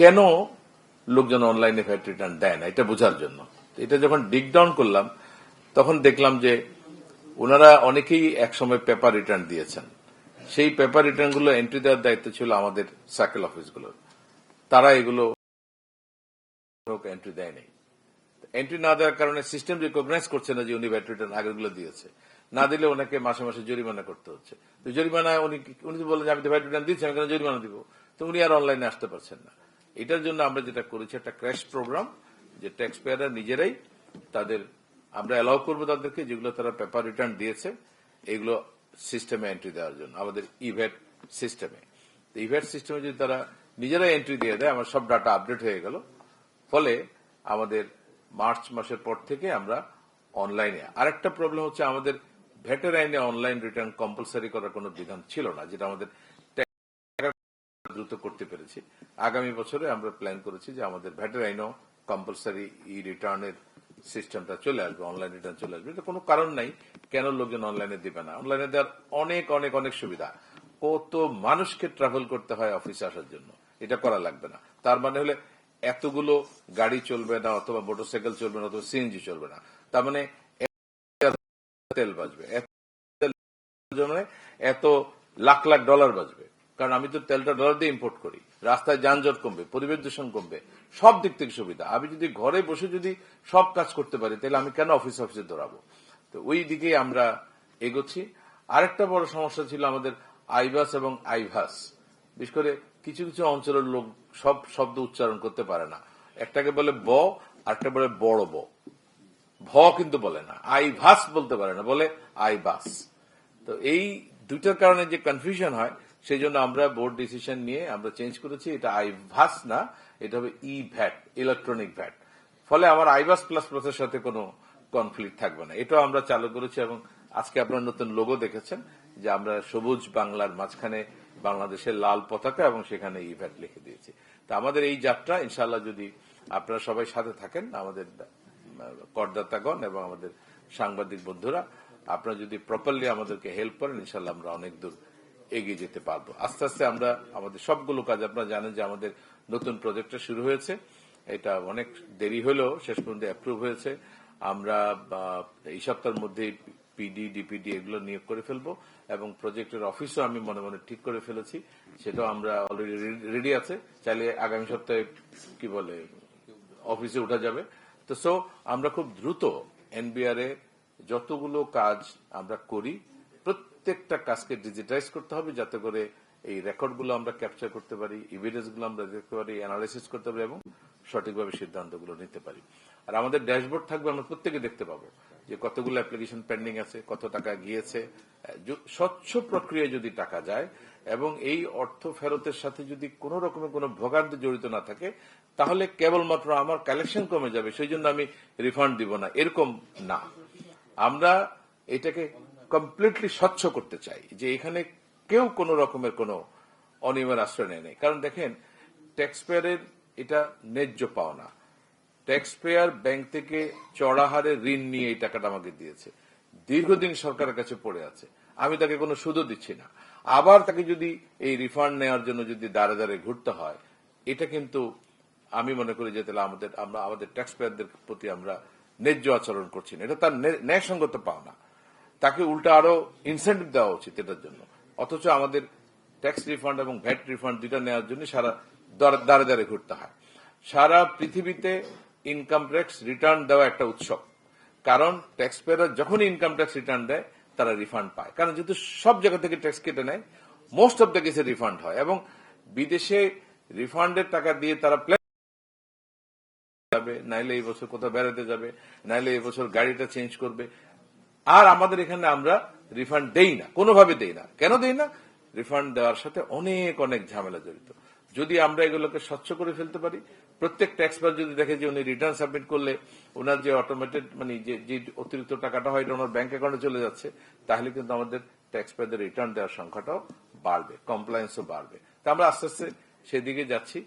কেন লোকজন অনলাইনে ভ্যাট রিটার্ন দেয় না এটা বোঝার জন্য। এটা যখন ডিগ ডাউন করলাম তখন দেখলাম যে ওনারা অনেকেই একসময় পেপার রিটার্ন দিয়েছেন। সেই পেপার রিটার্ন গুলো এন্ট্রি দেওয়ার দায়িত্ব ছিল আমাদের সার্কেল অফিসগুলোর। তারা এগুলো এন্ট্রি দেয় নাই। এন্ট্রি না দেওয়ার কারণে সিস্টেম রিকগনাইজ করছে না যে উনি ভ্যাট রিটার্ন আগেরগুলো দিয়েছে। না দিলে ওনাকে মাসে মাসে জরিমানা করতে হচ্ছে। তো জরিমানায় উনি তো বলেন যে আমি তো ভ্যাট রিটার্ন দিচ্ছি, আমি কেন জরিমানা দিব? তো উনি আর অনলাইনে আসতে পারছেন না। এটার জন্য আমরা যেটা করেছি একটা ক্র্যাশ প্রোগ্রাম, যে ট্যাক্স পেয়াররা নিজেরাই তাদের আমরা অ্যালাউ করবো তাদেরকে যেগুলো তারা পেপার রিটার্ন দিয়েছে এগুলো সিস্টেমে এন্ট্রি দেওয়ার জন্য আমাদের ইভ্যাট সিস্টেমে। ইভ্যাট সিস্টেমে যদি তারা নিজেরাই এন্ট্রি দিয়ে দেয় আমার সব ডাটা আপডেট হয়ে গেল। ফলে আমাদের মার্চ মাসের পর থেকে আমরা অনলাইনে। আরেকটা প্রবলেম হচ্ছে আমাদের ভ্যাটের আইনে অনলাইন রিটার্ন কম্পালসারি করার কোনো বিধান ছিল না, যেটা আমাদের দ্রুত করতে পেরেছি। আগামী বছরে আমরা প্ল্যান করেছি যে আমাদের ভ্যাটের আইনেও কম্পালসারি ই রিটার্নের সিস্টেমটা চলে আসবে, অনলাইন রিটার্ন চলে আসবে। এটা কোনো কারণ নাই কেন লোকজন অনলাইনে দিবে না। অনলাইনে দেওয়ার অনেক অনেক অনেক সুবিধা। কত মানুষকে ট্রাভেল করতে হয় অফিসে আসার জন্য, এটা করা লাগবে না। তার মানে হলে এতগুলো গাড়ি চলবে না, অথবা মোটরসাইকেল চলবে না, অথবা সিএনজি চলবে না। তার মানে তেল বাঁচবে, এত লাখ লাখ ডলার বাঁচবে। কারণ আমি তো তেলটা ডলার দিয়ে ইম্পোর্ট করি। রাস্তায় যানজট কমবে, পরিবেশ দূষণ কমবে, সব দিক থেকে সুবিধা। আমি যদি ঘরে বসে যদি সব কাজ করতে পারি তাহলে আমি কেন অফিসে দৌড়াবো? তো ওই দিকে আমরা এগোচ্ছি। আরেকটা বড় সমস্যা ছিল আমাদের আইবাস এবং আইভাস। বিশেষ করে কিছু কিছু অঞ্চলের লোক সব শব্দ উচ্চারণ করতে পারে না। একটাকে বলে ব, আরেকটা বলে বড় ব, ভ কিন্তু বলে না। আইভাস বলতে পারে না, বলে আইবাস। তো এই দুইটার কারণে যে কনফিউশন হয়, সেই জন্য আমরা বোর্ড ডিসিশন নিয়ে আমরা চেঞ্জ করেছি। এটা আইভাস না, এটা হবে ই ভ্যাট, ইলেকট্রনিক ভ্যাট। ফলে আমার আইভাস প্লাস প্লাসের সাথে কোনো কনফ্লিক্ট থাকবে না। এটাও আমরা চালু করেছি। এবং আজকে আপনার নতুন লোগো দেখেছেন যে আমরা সবুজ বাংলার মাঝখানে বাংলাদেশের লাল পতাকা এবং সেখানে ই ভ্যাট লিখে দিয়েছি। তা আমাদের এই যাত্রা ইনশাআল্লাহ যদি আপনারা সবাই সাথে থাকেন, আমাদের করদাতাগণ এবং আমাদের সাংবাদিক বন্ধুরা, আপনারা যদি প্রপারলি আমাদেরকে হেল্প করেন, ইনশাআল্লাহ আমরা অনেক দূর এগিয়ে যেতে পারবো। আস্তে আস্তে আমরা আমাদের সবগুলো কাজ, আপনারা জানেন যে আমাদের নতুন প্রজেক্টটা শুরু হয়েছে। এটা অনেক দেরি হলেও শেষ পর্যন্ত অ্যাপ্রুভ হয়েছে। আমরা এই সপ্তাহের মধ্যে পিডি ডিপিডি এগুলো নিয়োগ করে ফেলবো এবং প্রজেক্টের অফিসও আমি মনে মনে ঠিক করে ফেলেছি। সেটাও আমরা অলরেডি রেডি আছে। চাইলে আগামী সপ্তাহে কি বলে অফিসে উঠা যাবে। তো আমরা খুব দ্রুত এনবিআর এ যতগুলো কাজ আমরা করি প্রত্যেকটা কাজকে ডিজিটাইজ করতে হবে, যাতে করে এই রেকর্ডগুলো আমরা ক্যাপচার করতে পারি, এভিডেন্সগুলো আমরা দেখতে পারি, অ্যানালাইসিস করতে পারি এবং সঠিকভাবে সিদ্ধান্তগুলো নিতে পারি। আর আমাদের ড্যাশবোর্ড থাকবে, আমরা প্রত্যেকে দেখতে পাবো যে কতগুলো অ্যাপ্লিকেশন পেন্ডিং আছে, কত টাকা গিয়েছে। স্বচ্ছ প্রক্রিয়ায় যদি টাকা যায় এবং এই অর্থ ফেরতের সাথে যদি কোন রকমের কোন ভোগান্তি জড়িত না থাকে, তাহলে কেবলমাত্র আমার কালেকশন কমে যাবে সেই জন্য আমি রিফান্ড দিব না, এরকম না। আমরা এটাকে কমপ্লিটলি স্বচ্ছ করতে চাই, যে এখানে কেউ কোন রকমের কোন অনিয়মের আশ্রয় নেয়। কারণ দেখেন, ট্যাক্স পেয়ারের এটা ন্যায্য পাওনা। ট্যাক্স পেয়ার ব্যাংক থেকে চড়া হারে ঋণ নিয়ে এই টাকাটা আমাকে দিয়েছে, দীর্ঘদিন সরকারের কাছে পড়ে আছে, আমি তাকে কোনো সুদও দিচ্ছি না। আবার তাকে যদি এই রিফান্ড নেওয়ার জন্য যদি দাঁড়ে দাঁড়ে ঘুরতে হয়, এটা কিন্তু আমি মনে করি যে তাহলে আমরা আমাদের ট্যাক্স পেয়ারদের প্রতি আমরা ন্যায্য আচরণ করছি না। এটা তার ন্যায়সঙ্গত পাওনা। তাকে উল্টা আরো ইনসেন্টিভ দেওয়া উচিত এটার জন্য। অথচ আমাদের ট্যাক্স রিফান্ড এবং ভ্যাট রিফান্ড দুইটা নেওয়ার জন্য সারা দাঁড়ে দাঁড়ে ঘুরতে হয়। সারা পৃথিবীতে ইনকাম ট্যাক্স রিটার্ন দেওয়া একটা উৎসব। কারণ ট্যাক্স পেয়াররা যখনই ইনকাম ট্যাক্স রিটার্ন দেয় তারা রিফান্ড পায়। কারণ যেহেতু সব জায়গা থেকে ট্যাক্স কেটে নেয়, মোস্ট অব দ্য কেসে রিফান্ড হয়। এবং বিদেশে রিফান্ডের টাকা দিয়ে তারা প্ল্যান যাবে, নাইলে এই বছর কোথাও বেড়াতে যাবে, নাইলে এই বছর গাড়িটা চেঞ্জ করবে। আর আমাদের এখানে আমরা রিফান্ড দেই না, কোনোভাবে দেই না। কেন দেই না? রিফান্ড দেওয়ার সাথে অনেক অনেক ঝামেলা জড়িত। যদি আমরা এগুলোকে স্বচ্ছ করে ফেলতে পারি, প্রত্যেক ট্যাক্স পেয়ার যদি দেখে যে উনি রিটার্ন সাবমিট করলে ওনার যে অটোমেটেড মানে যে অতিরিক্ত টাকাটা হয় এটা ওনার ব্যাংক অ্যাকাউন্টে চলে যাচ্ছে, তাহলে কিন্তু আমাদের ট্যাক্স পেয়ারদের রিটার্ন দেওয়ার সংখ্যাটাও বাড়বে, কমপ্লায়েন্সও বাড়বে। তা আমরা আস্তে আস্তে সেদিকে যাচ্ছি।